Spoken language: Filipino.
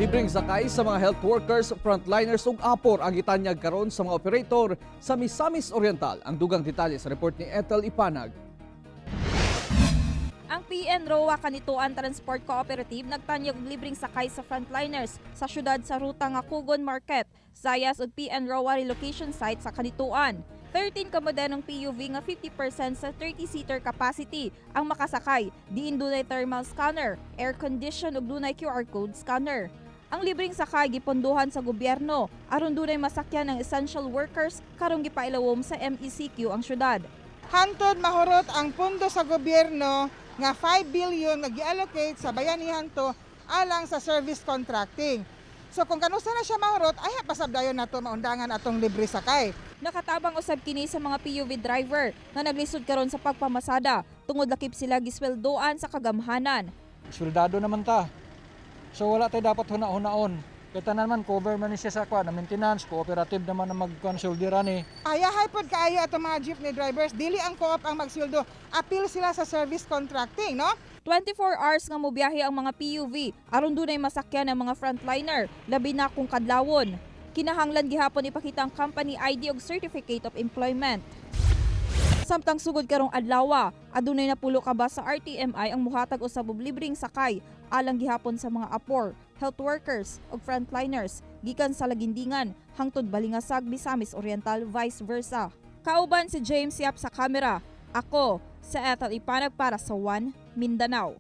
Libreng sakay sa mga health workers, frontliners ug apor ang Gitanyag karon sa mga operator sa Misamis Oriental. Ang dugang detalye sa report ni Ethel Ipanag. Ang PNROA Kanituan Transport Cooperative nagtanyag og libreng sakay sa frontliners sa syudad sa ruta nga Kugon Market, Zayas ug PNROA relocation site sa Kanituan. 13 ka modernong PUV nga 50% sa 30-seater capacity ang makasakay, diin dunay thermal scanner, air condition ug dunay QR code scanner. Ang libreng sakay gipondohan sa gobyerno aron dunay masakyan ng essential workers karong gipailawom sa MECQ ang syudad. Hantod mahurot ang pundo sa gobyerno nga 5 billion nga gi-allocate sa bayanihan to alang sa service contracting. So kung kanusa na siya mahurot, ay pasabdayon nato maundangan atong libre sakay. Nakatabang usab kini sa mga PUV driver nga naglisod karon sa pagpamasada tungod lakip sila gisweldoan sa kagamhanan. Soldado naman ta. So wala tay dapat huna-hunaon. Kita naman cover man ni siya sa maintenance, cooperative naman na mag-consuldiran eh. Ayahay pod kaayo atong mga jeepney drivers, dili ang co-op ang magsildo. Apil sila sa service contracting, no? 24 hours nga mobiyahe ang mga PUV aron dunay masakyan ang mga frontliner, labi na kung kadlawon. Kinahanglan gihapon ipakita ang company ID ug certificate of employment. Samtang sugod karong adlaw, adunay napulo ka ba sa RTMI ang muhatag usab og libreng sakay alang gihapon sa mga apor, health workers ug frontliners gikan sa Lagindingan hangtod Balingasag, Misamis Oriental, vice versa. Kauban si James Yap sa kamera. Ako sa Ethel Ipanag para sa One Mindanao.